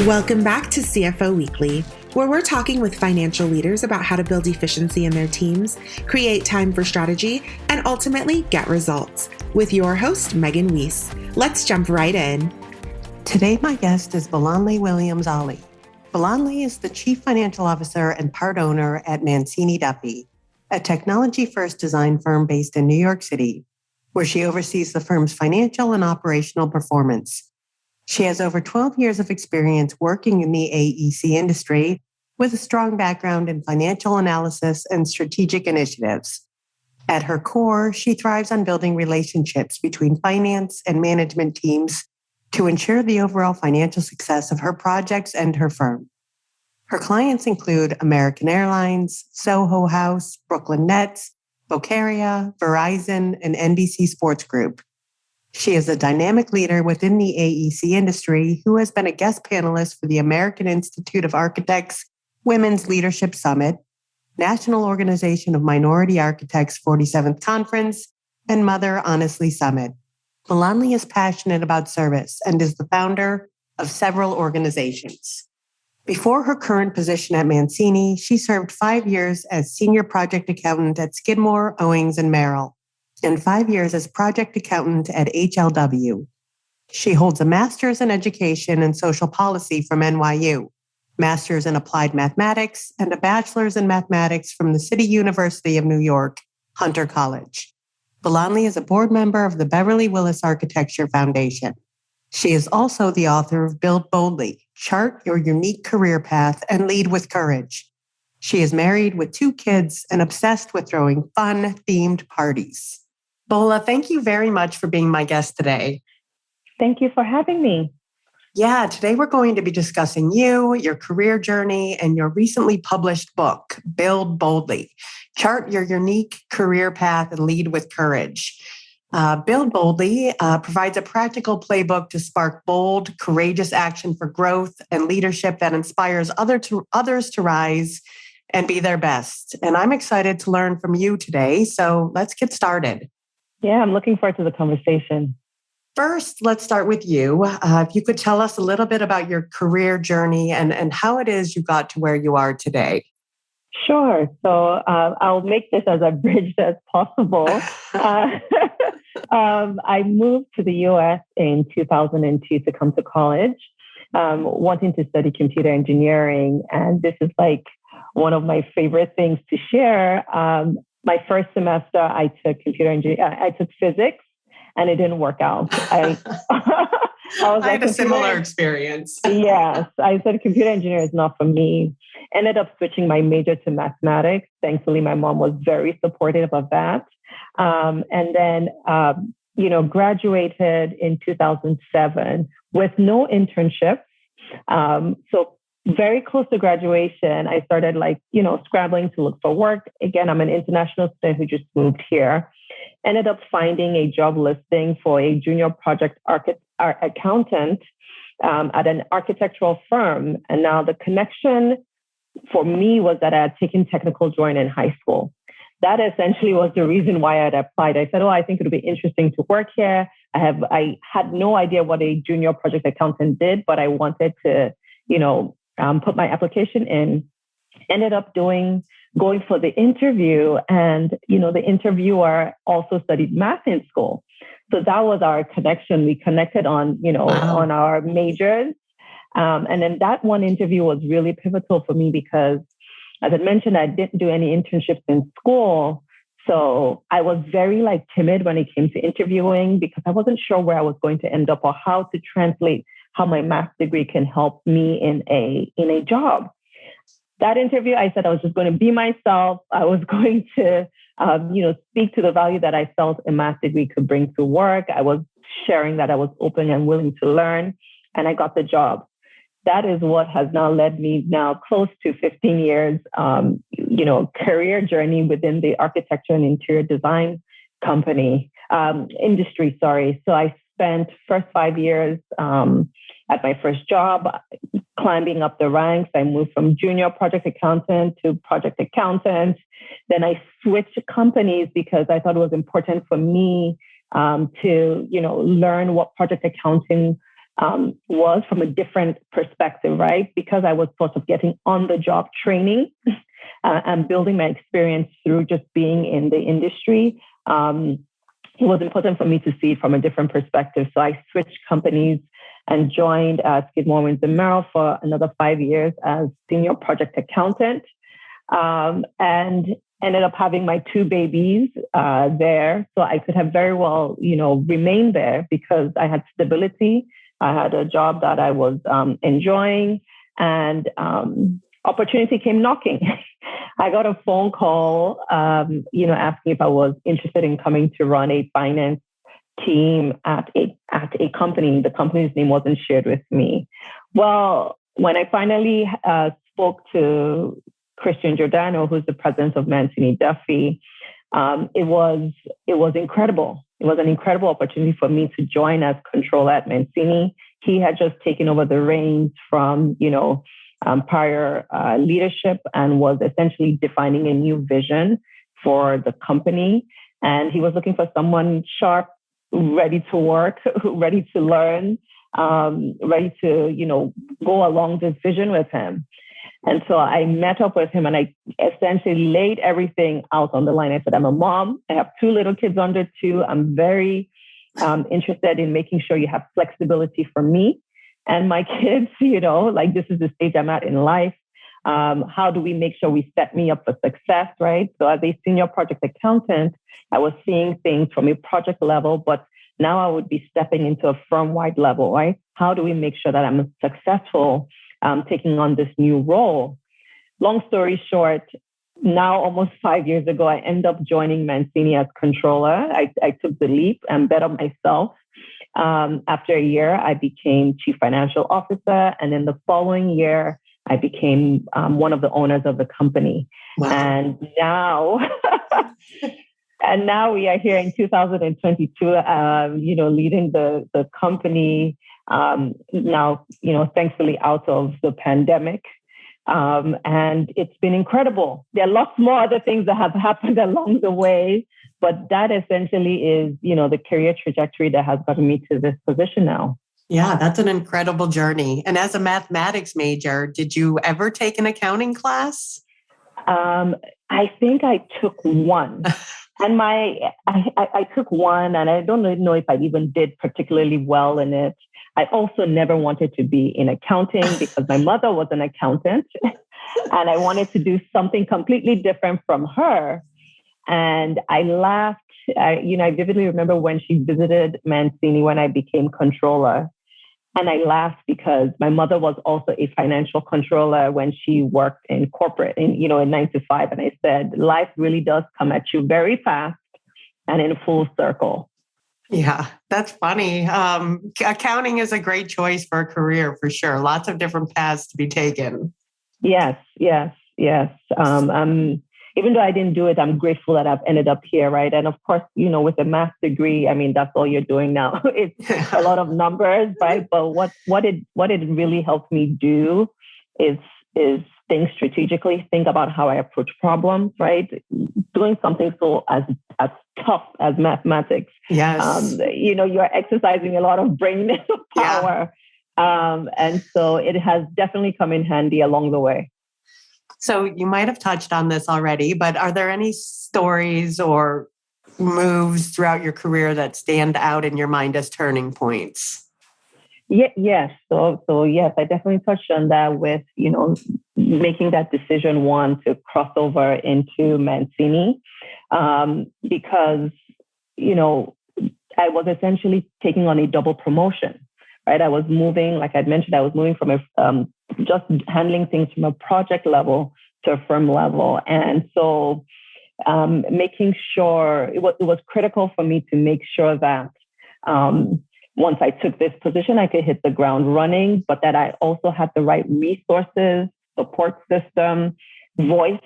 Welcome back to CFO Weekly, where we're talking with financial leaders about how to build efficiency in their teams, create time for strategy, and ultimately get results. With your host, Megan Weiss. Let's jump right in. Today, my guest is Bolanle Williams-Olley. Bolanle is the Chief Financial Officer and part owner at Mancini Duffy, a technology-first design firm based in New York City, where she oversees the firm's financial and operational performance. She has over 12 years of experience working in the AEC industry with a strong background in financial analysis and strategic initiatives. At her core, she thrives on building relationships between finance and management teams to ensure the overall financial success of her projects and her firm. Her clients include American Airlines, Soho House, Brooklyn Nets, Bocaria, Verizon, and NBC Sports Group. She is a dynamic leader within the AEC industry who has been a guest panelist for the American Institute of Architects Women's Leadership Summit, National Organization of Minority Architects 47th Conference, and Mother Honestly Summit. Bolanle is passionate about service and is the founder of several organizations. Before her current position at Mancini, she served 5 years as Senior Project Accountant at Skidmore, Owings & Merrill, and 5 years as project accountant at HLW. She holds a master's in education and social policy from NYU, master's in applied mathematics, and a bachelor's in mathematics from the City University of New York, Hunter College. Bolanle is a board member of the Beverly Willis Architecture Foundation. She is also the author of Build Boldly, Chart Your Unique Career Path and Lead with Courage. She is married with 2 kids and obsessed with throwing fun-themed parties. Bola, thank you very much for being my guest today. Thank you for having me. Yeah, today we're going to be discussing you, your career journey, and your recently published book, Build Boldly, Chart Your Unique Career Path and Lead with Courage. Build Boldly provides a practical playbook to spark bold, courageous action for growth and leadership that inspires others to rise and be their best. And I'm excited to learn from you today, so let's get started. Yeah, I'm looking forward to the conversation. First, let's start with you. If you could tell us a little bit about your career journey and how it is you got to where you are today. Sure. So I'll make this as abridged as possible. I moved to the US in 2002 to come to college, wanting to study computer engineering. And this is like one of my favorite things to share. My first semester, I took I took physics, and it didn't work out. I had a similar experience. Yes, I said computer engineering is not for me. Ended up switching my major to mathematics. Thankfully, my mom was very supportive of that. And then, graduated in 2007 with no internships. So very close to graduation, I started scrambling to look for work. Again, I'm an international student who just moved here. Ended up finding a job listing for a junior project accountant at an architectural firm. And now the connection for me was that I had taken technical drawing in high school. That essentially was the reason why I had applied. I said, I think it would be interesting to work here. I had no idea what a junior project accountant did, but I wanted to, put my application in. Ended up going for the interview, and the interviewer also studied math in school. So that was our connection. We connected on on our majors, and then that one interview was really pivotal for me because, as I mentioned, I didn't do any internships in school. So I was very timid when it came to interviewing because I wasn't sure where I was going to end up or how to translate how my math degree can help me in a job. That interview, I said I was just going to be myself. I was going to, speak to the value that I felt a math degree could bring to work. I was sharing that I was open and willing to learn, and I got the job. That is what has now led me now close to 15 years, career journey within the architecture and interior design industry. So I spent first 5 years at my first job, climbing up the ranks. I moved from junior project accountant to project accountant. Then I switched companies because I thought it was important for me to, learn what project accounting was from a different perspective, right? Because I was sort of getting on-the-job training and building my experience through just being in the industry. It was important for me to see it from a different perspective. So I switched companies and joined Skidmore, Windsor Merrill for another 5 years as senior project accountant, and ended up having my 2 babies there. So I could have very well, remained there because I had stability. I had a job that I was enjoying, and opportunity came knocking. I got a phone call, asking if I was interested in coming to run a finance team at a company. The company's name wasn't shared with me. Well, when I finally spoke to Christian Giordano, who's the president of Mancini Duffy, it was incredible. It was an incredible opportunity for me to join as controller at Mancini. He had just taken over the reins from, prior leadership and was essentially defining a new vision for the company. And he was looking for someone sharp, ready to work, ready to learn, ready to, go along this vision with him. And so I met up with him and I essentially laid everything out on the line. I said, I'm a mom. I have 2 little kids under 2. I'm very interested in making sure you have flexibility for me and my kids, this is the stage I'm at in life. How do we make sure we set me up for success, right? So as a senior project accountant, I was seeing things from a project level, but now I would be stepping into a firm-wide level, right? How do we make sure that I'm successful taking on this new role? Long story short, now almost 5 years ago, I ended up joining Mancini as controller. I took the leap and bet on myself. After a year, I became chief financial officer. And then the following year, I became one of the owners of the company. Wow. And now, we are here in 2022, leading the company now, thankfully out of the pandemic. And it's been incredible. There are lots more other things that have happened along the way, but that essentially is, the career trajectory that has gotten me to this position now. Yeah, that's an incredible journey. And as a mathematics major, did you ever take an accounting class? I think I took one. And I took one, and I don't know if I even did particularly well in it. I also never wanted to be in accounting because my mother was an accountant and I wanted to do something completely different from her. And I laughed. I vividly remember when she visited Mancini when I became controller. And I laughed because my mother was also a financial controller when she worked in corporate, in 9 to 5. And I said, life really does come at you very fast and in full circle. Yeah, that's funny. Accounting is a great choice for a career, for sure. Lots of different paths to be taken. Yes. Even though I didn't do it, I'm grateful that I've ended up here, right? And of course, with a math degree, that's all you're doing now. It's a lot of numbers, right? But what it really helped me do is think strategically, think about how I approach problems, right? Doing something so as tough as mathematics. Yes. You're exercising a lot of brain power. Yeah. And so it has definitely come in handy along the way. So you might have touched on this already, but are there any stories or moves throughout your career that stand out in your mind as turning points? Yes. So yes, I definitely touched on that with, making that decision to cross over into Mancini, because, I was essentially taking on a double promotion, right? I was moving, like I'd mentioned, I was moving from just handling things from a project level to a firm level. And so making sure it was critical for me to make sure that once I took this position, I could hit the ground running, but that I also had the right resources, support system, voice,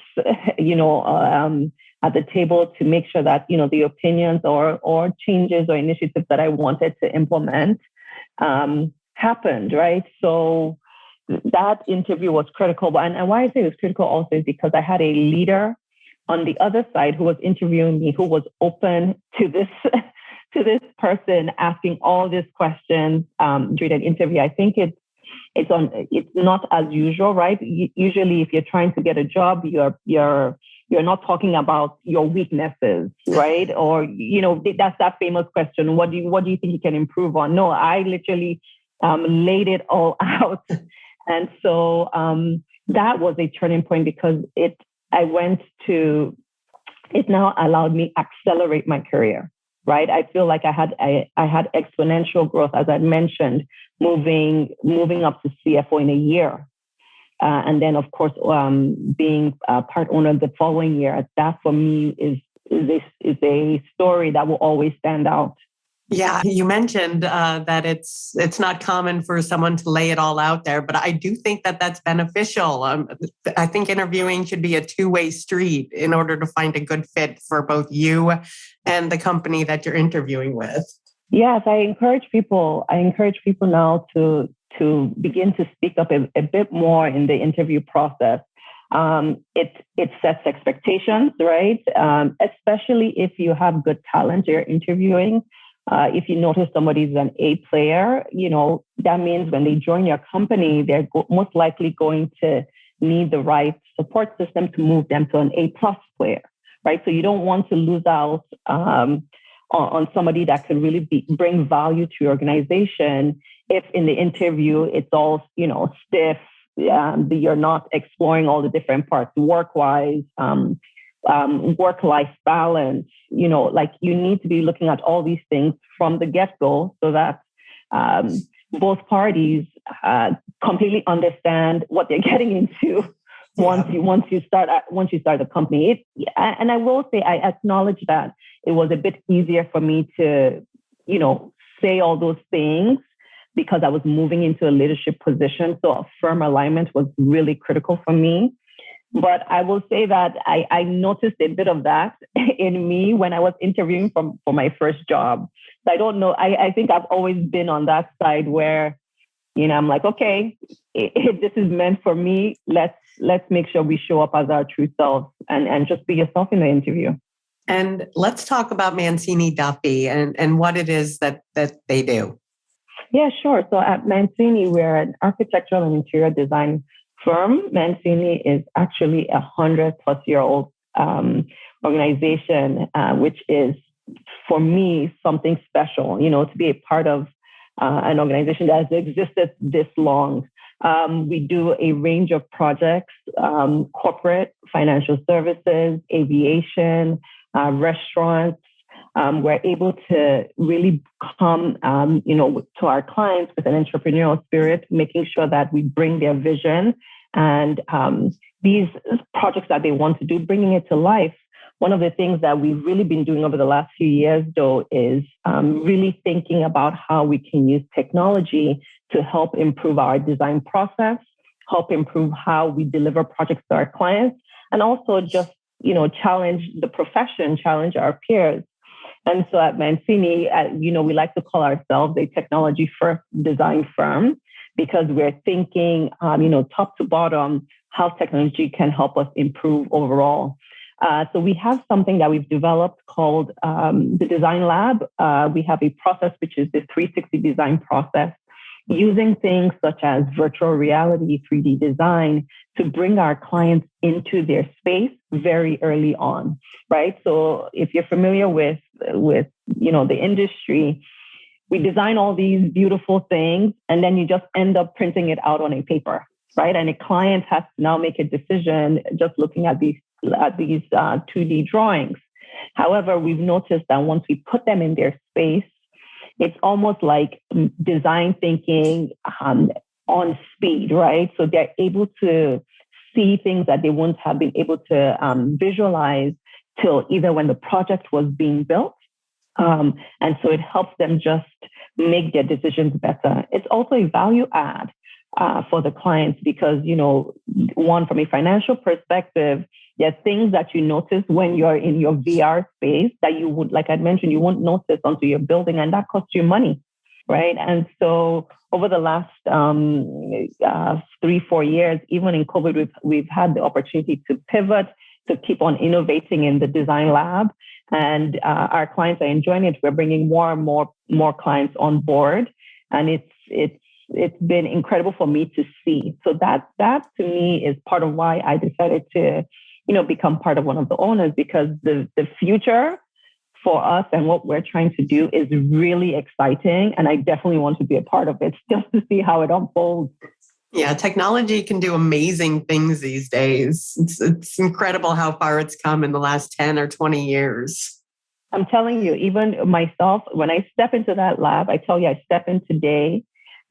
at the table to make sure that, the opinions or changes or initiatives that I wanted to implement happened, right? So that interview was critical. And why I say it was critical also is because I had a leader on the other side who was interviewing me, who was open to this to this person asking all these questions during an interview. I think it's not as usual, right? Usually, if you're trying to get a job, you're not talking about your weaknesses, right? Or that's that famous question: what do you think you can improve on? No, I literally laid it all out, and so that was a turning point because it now allowed me accelerate my career. Right. I feel like I had exponential growth, as I mentioned, moving up to CFO in a year. And then, of course, being part owner the following year. That for me is a story that will always stand out. Yeah, you mentioned that it's not common for someone to lay it all out there, but I do think that that's beneficial. I think interviewing should be a two-way street in order to find a good fit for both you and the company that you're interviewing with. Yes, I encourage people now to begin to speak up a bit more in the interview process. It sets expectations, right? Especially if you have good talent you're interviewing. If you notice somebody's an A player, that means when they join your company, they're most likely going to need the right support system to move them to an A+ player, right? So you don't want to lose out on somebody that could really bring value to your organization if in the interview it's all, stiff, you're not exploring all the different parts work-wise, work-life balance, you need to be looking at all these things from the get-go so that both parties completely understand what they're getting into once you start the company. And I will say, I acknowledge that it was a bit easier for me to, say all those things because I was moving into a leadership position. So a firm alignment was really critical for me. But I will say that I noticed a bit of that in me when I was interviewing for my first job. So I don't know. I think I've always been on that side where, I'm like, okay, if this is meant for me, let's make sure we show up as our true selves and just be yourself in the interview. And let's talk about Mancini Duffy and what it is that they do. Yeah, sure. So at Mancini, we're an architectural and interior design firm. Mancini is actually 100-plus-year-old organization, which is, for me, something special, to be a part of an organization that has existed this long. We do a range of projects, corporate, financial services, aviation, restaurants. We're able to really come, to our clients with an entrepreneurial spirit, making sure that we bring their vision and these projects that they want to do, bringing it to life. One of the things that we've really been doing over the last few years, though, is really thinking about how we can use technology to help improve our design process, help improve how we deliver projects to our clients, and also just, challenge the profession, challenge our peers. And so at Mancini, we like to call ourselves a technology-first design firm because we're thinking, top to bottom, how technology can help us improve overall. So we have something that we've developed called the Design Lab. We have a process which is the 360 design process, using things such as virtual reality, 3D design to bring our clients into their space very early on, right? So if you're familiar with the industry, we design all these beautiful things and then you just end up printing it out on a paper, right? And a client has to now make a decision just looking at these 2D drawings. However, we've noticed that once we put them in their space, it's almost like design thinking on speed, right? So they're able to see things that they wouldn't have been able to visualize till either when the project was being built. And so it helps them just make their decisions better. It's also a value add for the clients because, one, from a financial perspective, there are things that you notice when you're in your VR space that you would, like I mentioned, you won't notice until you're building, and that costs you money, right? And so over the last 3-4 years, even in COVID, we've had the opportunity to pivot, to keep on innovating in the Design Lab. and our clients are enjoying it. We're bringing more and more clients on board, and it's been incredible for me to see. So that to me is part of why I decided to, become part of one of the owners, because the future for us and what we're trying to do is really exciting. And I definitely want to be a part of it just to see how it unfolds. Yeah, technology can do amazing things these days. It's incredible how far it's come in the last 10 or 20 years. I'm telling you, even myself, when I step into that lab, I tell you, I step in today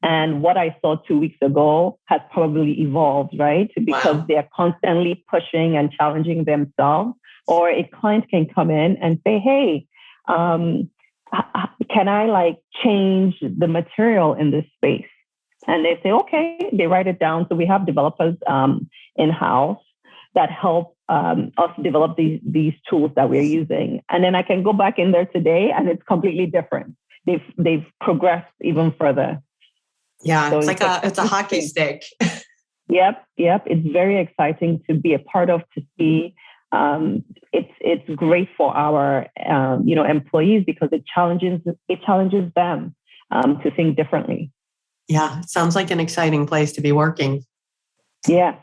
and what I saw 2 weeks ago has probably evolved, right? Because they're constantly pushing and challenging themselves. Or a client can come in and say, hey, can I change the material in this space? And they say, okay, they write it down. So we have developers in-house that help us develop these tools that we're using. And then I can go back in there today and it's completely different. They've progressed even further. Yeah, so it's a hockey stick. Yep. It's very exciting to be a part of, to see. It's great for our employees because it challenges them to think differently. Yeah, it sounds like an exciting place to be working. Yes.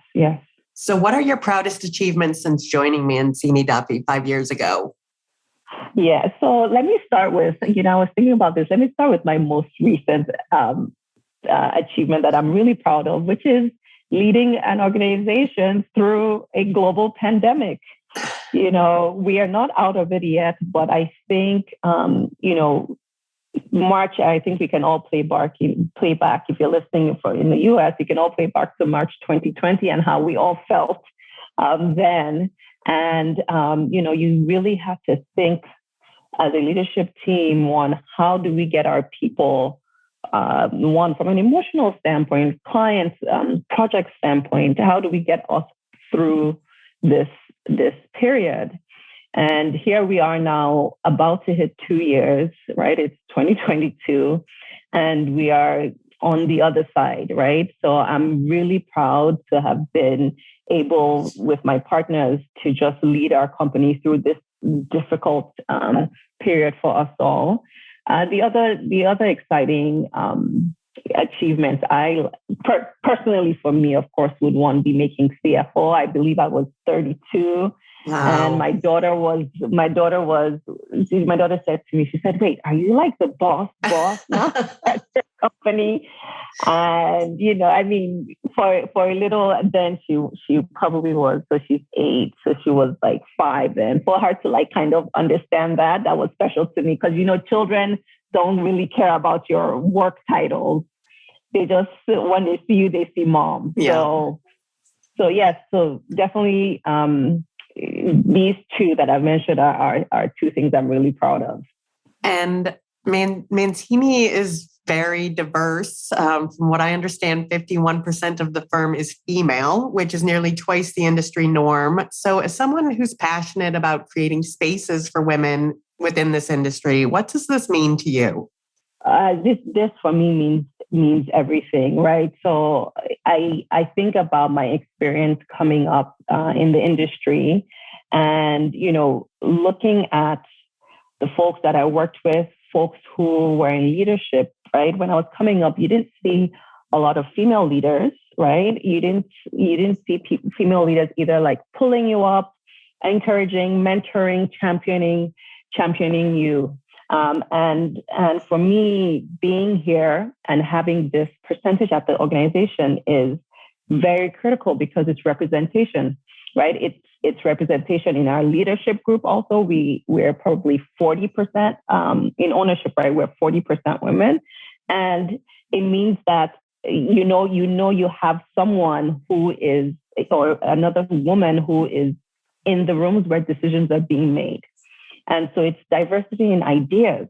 So what are your proudest achievements since joining Mancini Duffy 5 years ago? Yeah, so let me start with, I was thinking about this. Let me start with my most recent achievement that I'm really proud of, which is leading an organization through a global pandemic. We are not out of it yet, but I think, March, I think we can all play back. If you're listening in the US, you can all play back to March 2020 and how we all felt then. And, you really have to think as a leadership team, one, how do we get our people, one, from an emotional standpoint, clients, project standpoint, how do we get us through this period? And here we are now about to hit 2 years, right? It's 2022 and we are on the other side, right? So I'm really proud to have been able with my partners to just lead our company through this difficult period for us all. The other exciting achievements, I personally for me, of course, would want to be making CFO. I believe I was 32. Wow. And my daughter said to me, she said, wait, are you like the boss now at your company? And, for a little, then she probably was, so she's 8. So she was like 5. And for her to kind of understand that was special to me because, children don't really care about your work titles. They just, when they see you, they see mom. Yeah. So yes, so definitely, these two that I've mentioned are two things I'm really proud of. And Mancini is very diverse. From what I understand, 51% of the firm is female, which is nearly twice the industry norm. So as someone who's passionate about creating spaces for women within this industry, what does this mean to you? This for me means everything, right? So I think about my experience coming up in the industry and, looking at the folks that I worked with, folks who were in leadership, right? When I was coming up, you didn't see a lot of female leaders, right? You didn't see female leaders either pulling you up, encouraging, mentoring, championing you. And for me, being here and having this percentage at the organization is very critical because it's representation, right? It's representation in our leadership group. Also, we're probably 40% in ownership, right? We're 40% women, and it means that you have someone who is, or another woman who is in the rooms where decisions are being made. And so it's diversity in ideas.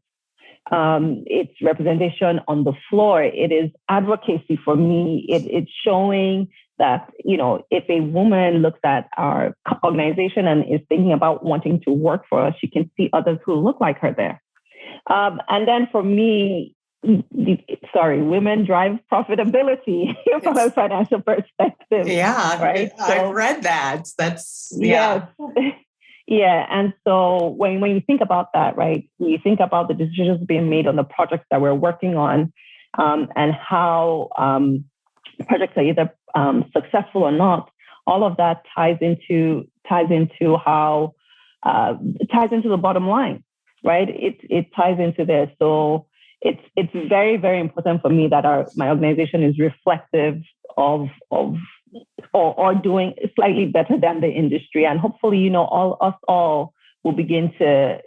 It's representation on the floor. It is advocacy for me. It's showing that, if a woman looks at our organization and is thinking about wanting to work for us, she can see others who look like her there. And then for me, women drive profitability from a financial perspective. Yeah, right. I've read that. That's, yeah. Yes. Yeah. And so when you think about that, right, you think about the decisions being made on the projects that we're working on, and how projects are either successful or not. All of that ties into how ties into the bottom line, right? It ties into this. So it's very, very important for me that my organization is reflective of or doing slightly better than the industry. And hopefully, us all will begin to,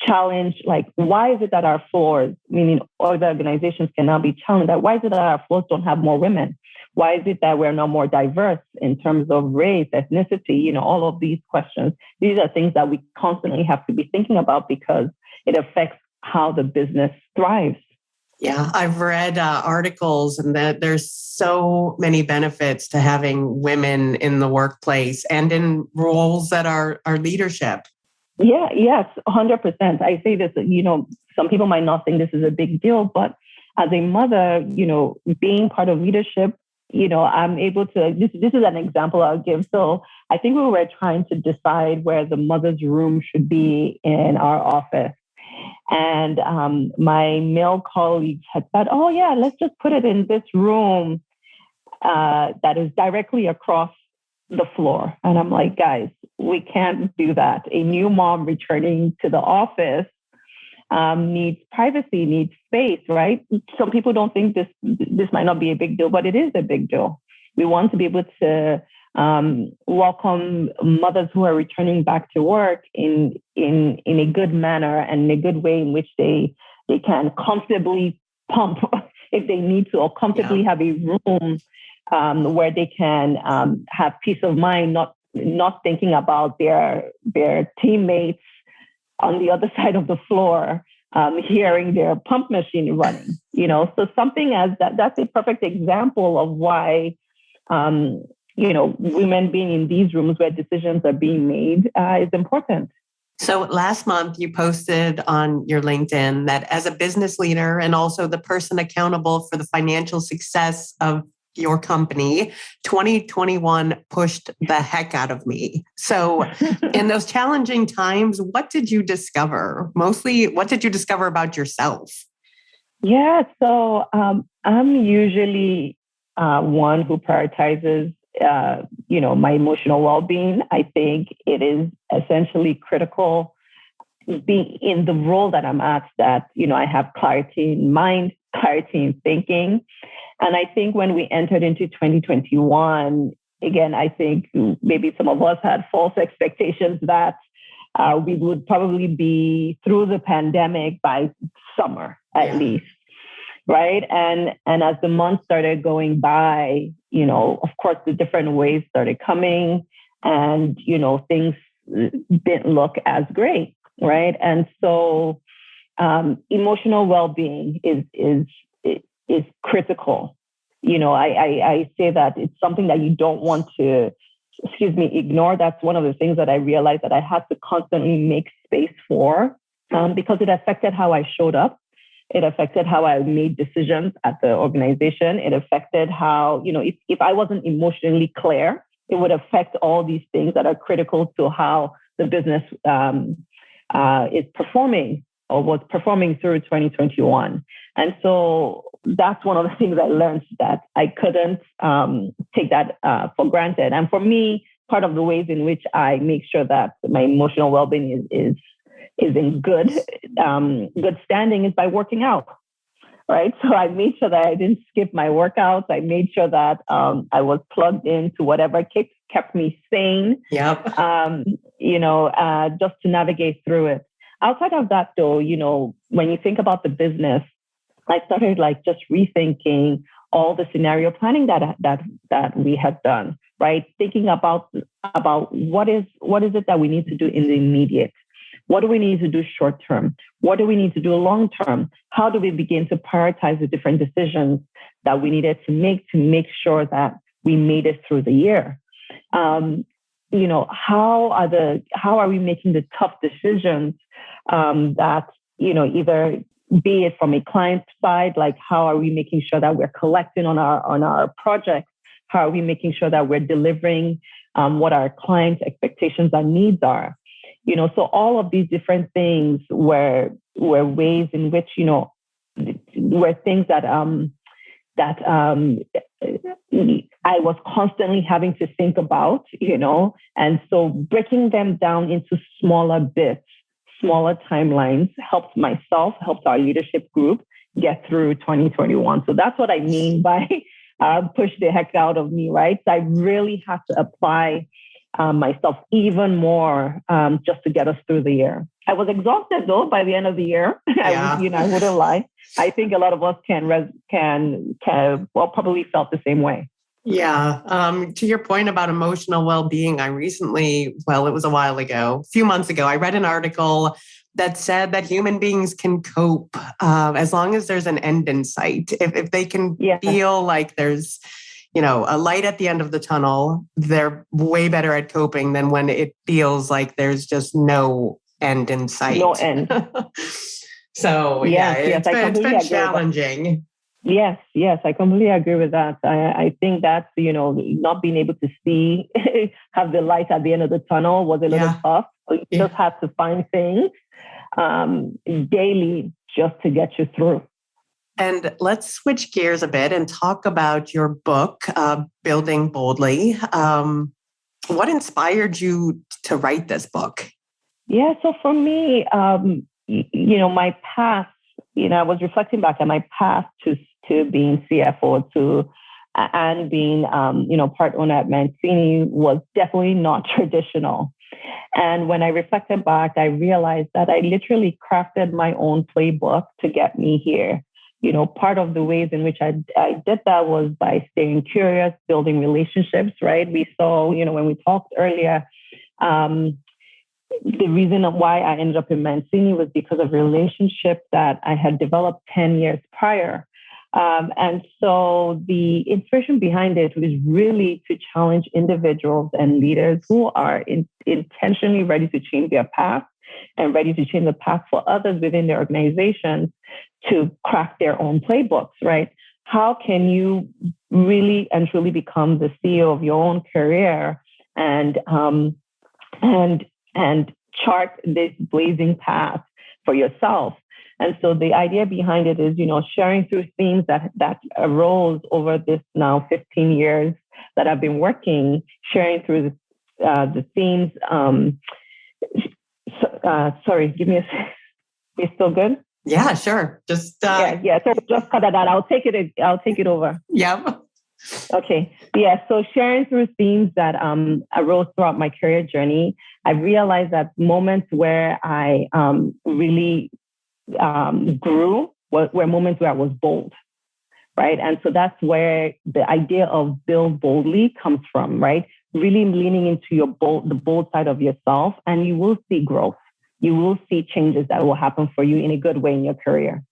challenge, like, why is it that our floors, meaning other organizations, can now be challenged? That why is it that our floors don't have more women? Why is it that we're not more diverse in terms of race, ethnicity, all of these questions? These are things that we constantly have to be thinking about because it affects how the business thrives. Yeah, I've read articles and that there's so many benefits to having women in the workplace and in roles that are leadership. Yeah, yes, 100%. I say this, some people might not think this is a big deal, but as a mother, being part of leadership, I'm able to, this is an example I'll give. So I think we were trying to decide where the mother's room should be in our office. And my male colleagues had said, oh yeah, let's just put it in this room that is directly across the floor. And I'm like, guys, we can't do that. A new mom returning to the office needs privacy, needs space, right? Some people don't think this might not be a big deal, but it is a big deal. We want to be able to welcome mothers who are returning back to work in a good manner and in a good way in which they can comfortably pump if they need to, or comfortably have a room where they can have peace of mind, not thinking about their teammates on the other side of the floor, hearing their pump machine running, so something as that's a perfect example of why, women being in these rooms where decisions are being made is important. So last month you posted on your LinkedIn that as a business leader and also the person accountable for the financial success of your company, 2021 pushed the heck out of me. So in those challenging times, what did you discover? Mostly, what did you discover about yourself? Yeah, so I'm usually one who prioritizes, my emotional well-being. I think it is essentially critical being in the role that I'm at, that, I have clarity in mind, clarity in thinking. And I think when we entered into 2021, again, I think maybe some of us had false expectations that we would probably be through the pandemic by summer at least, right? And as the months started going by, of course, the different waves started coming, and things didn't look as great, right? And so emotional well-being is critical. I say that it's something that you don't want to, ignore. That's one of the things that I realized that I had to constantly make space for, because it affected how I showed up. It affected how I made decisions at the organization. It affected how, if I wasn't emotionally clear, it would affect all these things that are critical to how the business is performing, or was performing through 2021. And so that's one of the things I learned, that I couldn't take that for granted. And for me, part of the ways in which I make sure that my emotional well-being is in good standing is by working out, right? So I made sure that I didn't skip my workouts. I made sure that I was plugged into whatever kept me sane. Yep. Just to navigate through it. Outside of that, though, when you think about the business, I started just rethinking all the scenario planning that we had done, right? Thinking about what is it that we need to do in the immediate. What do we need to do short term? What do we need to do long term? How do we begin to prioritize the different decisions that we needed to make sure that we made it through the year? How are we making the tough decisions that, either be it from a client side, like how are we making sure that we're collecting on our projects? How are we making sure that we're delivering what our clients' expectations and needs are? So all of these different things were ways in which, were things that I was constantly having to think about, and so breaking them down into smaller bits, smaller timelines helped myself, helped our leadership group get through 2021. So that's what I mean by push the heck out of me, right? So I really had to apply myself even more just to get us through the year. I was exhausted though by the end of the year. Yeah. I wouldn't lie. I think a lot of us probably felt the same way. Yeah. To your point about emotional well-being, I recently, it was a while ago, a few months ago, I read an article that said that human beings can cope as long as there's an end in sight. If they can feel like there's, a light at the end of the tunnel, they're way better at coping than when it feels like there's just no end in sight. No end. So it's been challenging. Yes, I completely agree with that. I think that's, not being able to see, have the light at the end of the tunnel was a little tough. You just have to find things daily just to get you through. And let's switch gears a bit and talk about your book, Building Boldly. What inspired you to write this book? Yeah, so for me, my past, I was reflecting back on my past to being CFO and being, part owner at Mancini was definitely not traditional. And when I reflected back, I realized that I literally crafted my own playbook to get me here. Part of the ways in which I did that was by staying curious, building relationships, right? We saw, when we talked earlier, the reason why I ended up in Mancini was because of relationships that I had developed 10 years prior. And so the inspiration behind it was really to challenge individuals and leaders who are intentionally ready to change their path and ready to change the path for others within their organizations to craft their own playbooks, right? How can you really and truly become the CEO of your own career and chart this blazing path for yourself? And so the idea behind it is, sharing through themes that arose over this now 15 years that I've been working, sharing through the themes. Sorry, give me a second. You still good? Yeah, sure. Just So just cut that out. I'll take it over. Yep. Okay. Yeah. So sharing through themes that arose throughout my career journey, I realized that moments where I really grew were moments where I was bold, right? And so that's where the idea of build boldly comes from, right? Really leaning into the bold side of yourself, and you will see growth. You will see changes that will happen for you in a good way in your career.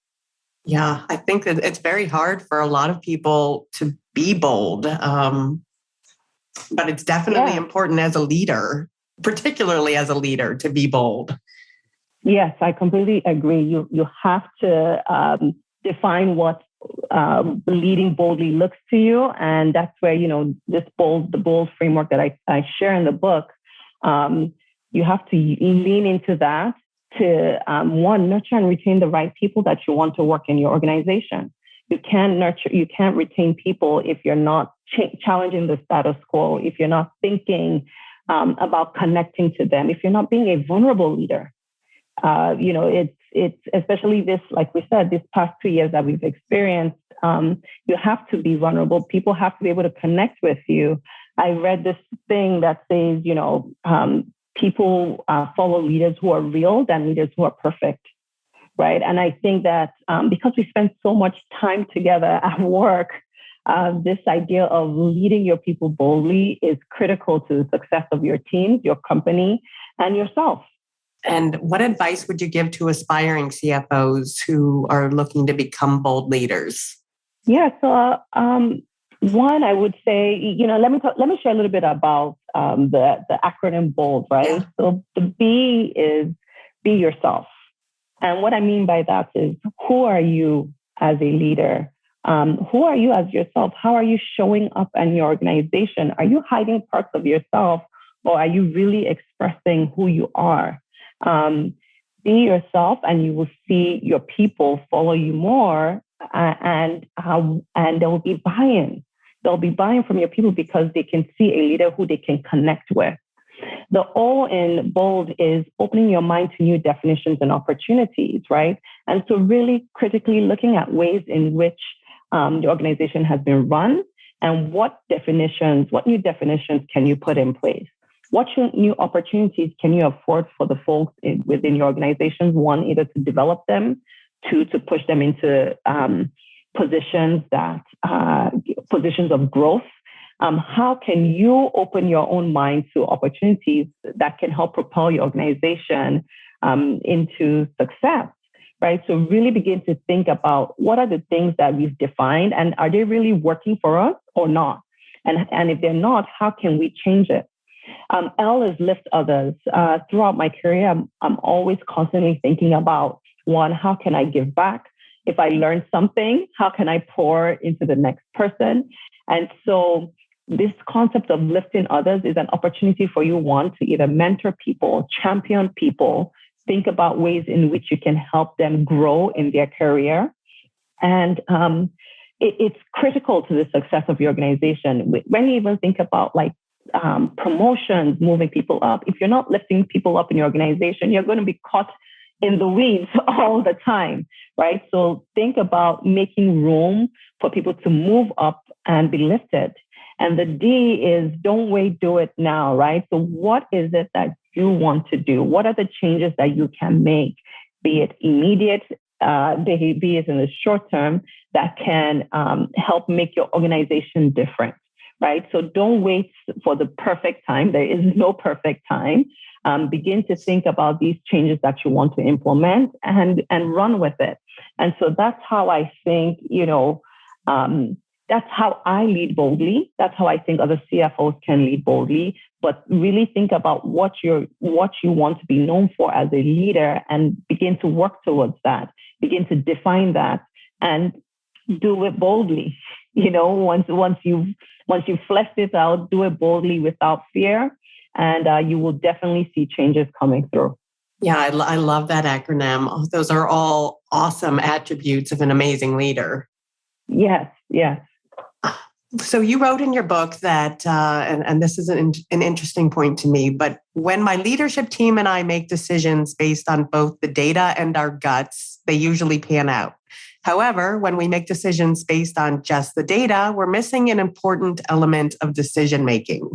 Yeah, I think that it's very hard for a lot of people to be bold, but it's definitely important as a leader, particularly as a leader, to be bold. Yes, I completely agree. You have to define what leading boldly looks to you, and that's where the bold framework that I share in the book. You have to lean into that to nurture and retain the right people that you want to work in your organization. You can't retain people if you're not challenging the status quo, if you're not thinking about connecting to them, if you're not being a vulnerable leader. It's especially this, like we said, this past 2 years that we've experienced, you have to be vulnerable. People have to be able to connect with you. I read this thing that says, people follow leaders who are real than leaders who are perfect, right? And I think that because we spend so much time together at work, this idea of leading your people boldly is critical to the success of your team, your company, and yourself. And what advice would you give to aspiring CFOs who are looking to become bold leaders? Yeah, so one, I would say, let me share a little bit about the acronym BOLD, right? Yeah. So the B is be yourself. And what I mean by that is, who are you as a leader? Who are you as yourself? How are you showing up in your organization? Are you hiding parts of yourself, or are you really expressing who you are? Be yourself, and you will see your people follow you more, and there will be buy-in. There'll be buy-in from your people because they can see a leader who they can connect with. The O in bold is opening your mind to new definitions and opportunities, right? And so really critically looking at ways in which the organization has been run, and what new definitions can you put in place? What new opportunities can you afford for the folks within your organizations? One, either to develop them, two, to push them into positions of growth. How can you open your own mind to opportunities that can help propel your organization into success, right? So really begin to think about what are the things that we've defined, and are they really working for us or not? And if they're not, how can we change it? L is lift others. Throughout my career, I'm always constantly thinking about, one, how can I give back? If I learn something, how can I pour into the next person? And so this concept of lifting others is an opportunity for you, one, to either mentor people, champion people, think about ways in which you can help them grow in their career. And it's critical to the success of your organization. When you even think about promotions, moving people up, if you're not lifting people up in your organization, you're going to be caught in the weeds all the time, right? So think about making room for people to move up and be lifted. And the D is don't wait, do it now, right? So what is it that you want to do? What are the changes that you can make, be it immediate, be it in the short term, that can help make your organization different, right? So don't wait for the perfect time. There is no perfect time. Begin to think about these changes that you want to implement and run with it. And so that's how I think, that's how I lead boldly. That's how I think other CFOs can lead boldly. But really think about what you want to be known for as a leader, and begin to work towards that. Begin to define that and do it boldly. Once you've fleshed it out, do it boldly without fear, and you will definitely see changes coming through. Yeah, I love that acronym. Those are all awesome attributes of an amazing leader. Yes. So you wrote in your book that, and this is an interesting point to me, but when my leadership team and I make decisions based on both the data and our guts, they usually pan out. However, when we make decisions based on just the data, we're missing an important element of decision making.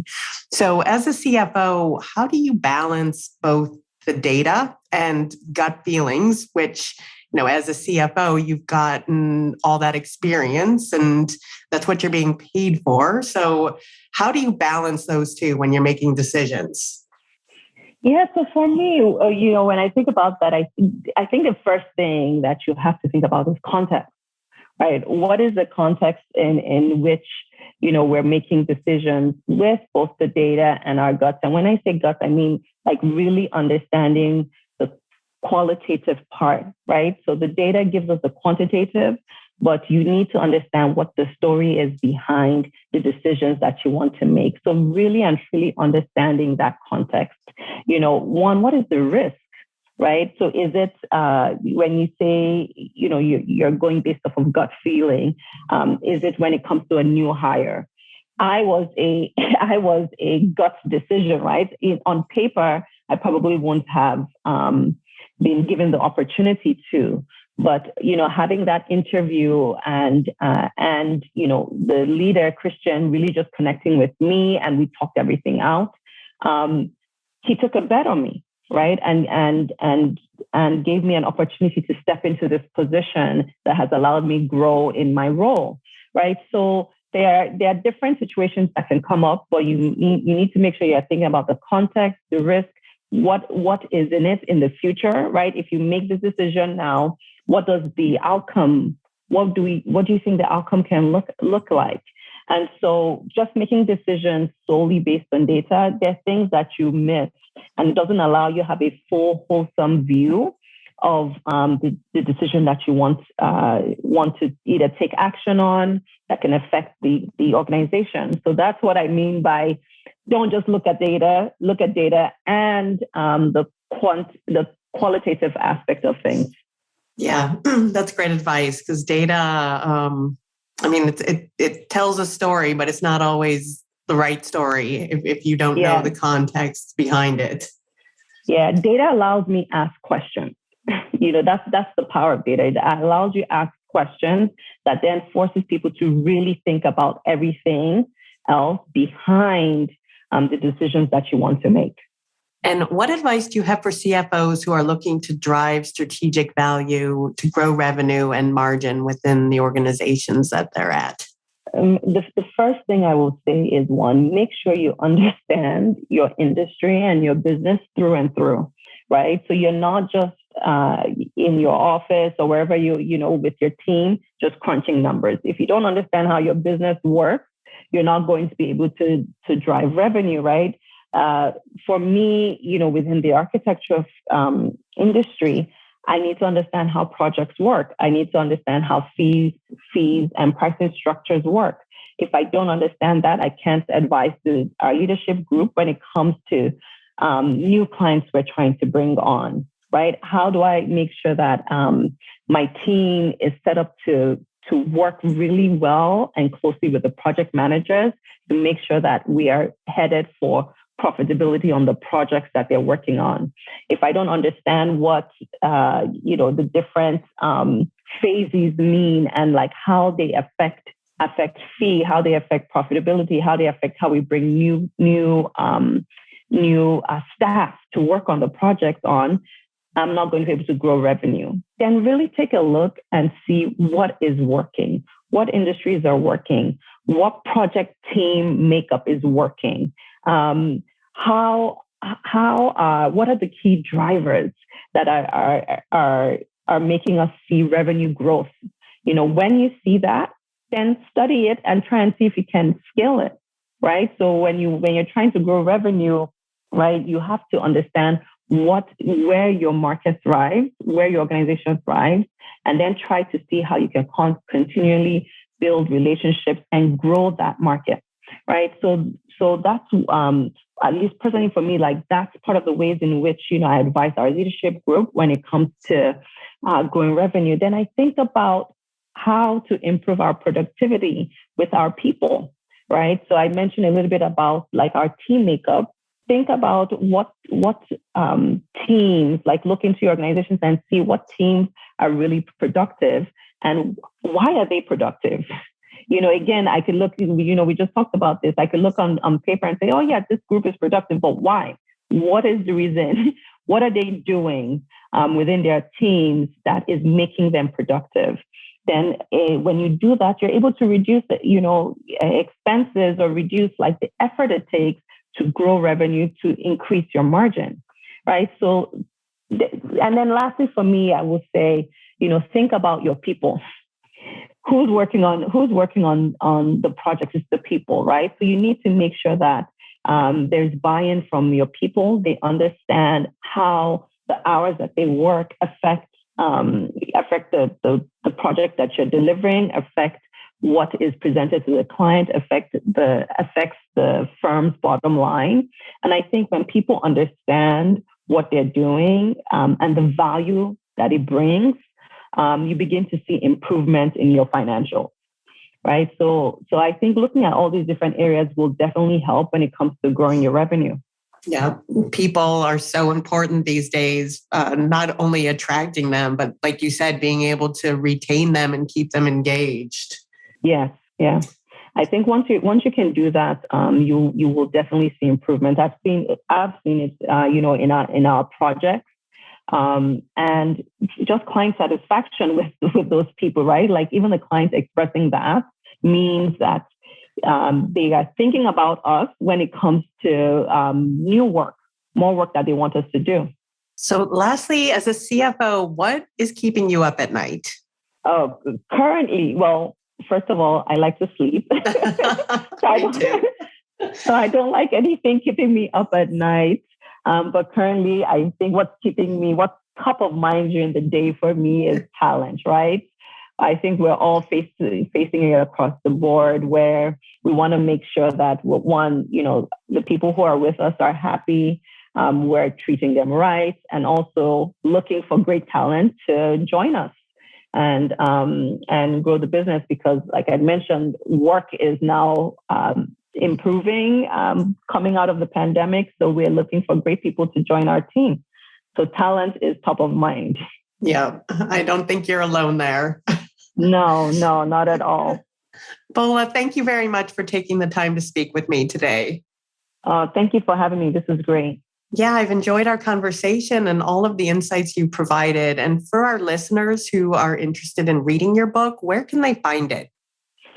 So as a CFO, how do you balance both the data and gut feelings, which, as a CFO, you've gotten all that experience and that's what you're being paid for. So how do you balance those two when you're making decisions? Yeah, so for me, when I think about that, I think the first thing that you have to think about is context, right? What is the context in which, we're making decisions with both the data and our guts? And when I say guts, I mean really understanding the qualitative part, right? So the data gives us the quantitative, but you need to understand what the story is behind the decisions that you want to make. So really and truly understanding that context. One, what is the risk, right? So is it when you say, you're going based off of gut feeling, is it when it comes to a new hire? I was a gut decision, right? On paper, I probably wouldn't have been given the opportunity to. But, having that interview and the leader, Christian, really just connecting with me, and we talked everything out. He took a bet on me, right? And gave me an opportunity to step into this position that has allowed me grow in my role, right? So there are different situations that can come up, but you need to make sure you're thinking about the context, the risk, what is in it in the future, right? If you make this decision now, what does the outcome, what do you think the outcome can look like? And so just making decisions solely based on data, there are things that you miss, and it doesn't allow you to have a full, wholesome view of the decision that you want to either take action on that can affect the organization. So that's what I mean by don't just look at data and the qualitative aspect of things. Yeah, that's great advice, because data, it tells a story, but it's not always the right story if you don't know the context behind it. Yeah, data allows me to ask questions. That's the power of data. It allows you to ask questions that then forces people to really think about everything else behind the decisions that you want to make. And what advice do you have for CFOs who are looking to drive strategic value to grow revenue and margin within the organizations that they're at? The first thing I will say is, one, make sure you understand your industry and your business through and through, right? So you're not just in your office or wherever with your team, just crunching numbers. If you don't understand how your business works, you're not going to be able to drive revenue, right? For me, within the architecture industry, I need to understand how projects work. I need to understand how fees and pricing structures work. If I don't understand that, I can't advise our leadership group when it comes to new clients we're trying to bring on, right? How do I make sure that my team is set up to work really well and closely with the project managers to make sure that we are headed for profitability on the projects that they're working on? If I don't understand what the different phases mean and like how they affect fee, how they affect profitability, how they affect how we bring new staff to work on the projects on, I'm not going to be able to grow revenue. Then really take a look and see what is working, what industries are working, what project team makeup is working. What are the key drivers that are making us see revenue growth? When you see that, then study it and try and see if you can scale it, right? So when you're trying to grow revenue, right, you have to understand where your market thrives, where your organization thrives, and then try to see how you can continually build relationships and grow that market, right? So that's at least personally for me, like that's part of the ways in which I advise our leadership group when it comes to growing revenue. Then I think about how to improve our productivity with our people, right? So I mentioned a little bit about like our team makeup. Think about what teams, like look into your organizations and see what teams are really productive and why are they productive? Again, I could look, we just talked about this. I could look on paper and say, oh yeah, this group is productive, but why? What is the reason? What are they doing within their teams that is making them productive? Then when you do that, you're able to reduce, expenses or reduce like the effort it takes to grow revenue, to increase your margin, right? So, and then lastly for me, I would say, think about your people. Who's working on the project? It's the people, right? So you need to make sure that there's buy-in from your people. They understand how the hours that they work affect the project that you're delivering, affect what is presented to the client, affects the firm's bottom line. And I think when people understand what they're doing and the value that it brings, you begin to see improvement in your financials, right? So I think looking at all these different areas will definitely help when it comes to growing your revenue. Yeah, people are so important these days, not only attracting them, but like you said, being able to retain them and keep them engaged. Yes, yeah. I think once you can do that, you will definitely see improvement. I've seen it, in our projects, and just client satisfaction with those people, right? Like even the clients expressing that means that they are thinking about us when it comes to more work that they want us to do. So lastly, as a CFO, what is keeping you up at night? Oh, currently, well, first of all, I like to sleep. So I don't like anything keeping me up at night. But currently, I think what's top of mind during the day for me is talent, right? I think we're all facing it across the board, where we want to make sure that, one, the people who are with us are happy, we're treating them right, and also looking for great talent to join us and grow the business. Because, like I mentioned, work is now improving, coming out of the pandemic. So we're looking for great people to join our team. So talent is top of mind. Yeah, I don't think you're alone there. No, not at all. Bola, thank you very much for taking the time to speak with me today. Thank you for having me. This is great. Yeah, I've enjoyed our conversation and all of the insights you provided. And for our listeners who are interested in reading your book, where can they find it?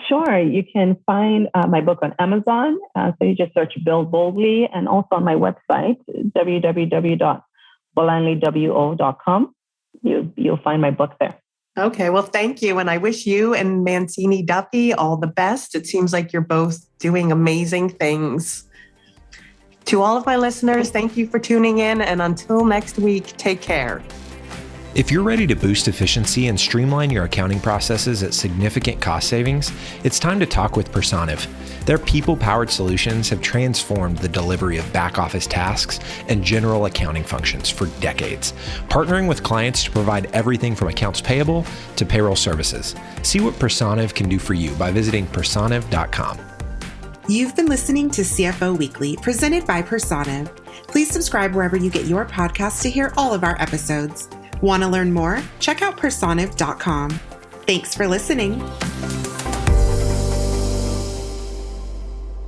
Sure. You can find my book on Amazon. So you just search Build Boldly, and also on my website, www.bolanlewo.com. You'll find my book there. Okay, well, thank you. And I wish you and Mancini Duffy all the best. It seems like you're both doing amazing things. To all of my listeners, thank you for tuning in. And until next week, take care. If you're ready to boost efficiency and streamline your accounting processes at significant cost savings, it's time to talk with Personiv. Their people-powered solutions have transformed the delivery of back-office tasks and general accounting functions for decades, partnering with clients to provide everything from accounts payable to payroll services. See what Personiv can do for you by visiting personiv.com. You've been listening to CFO Weekly, presented by Personiv. Please subscribe wherever you get your podcasts to hear all of our episodes. Want to learn more? Check out personiv.com. Thanks for listening.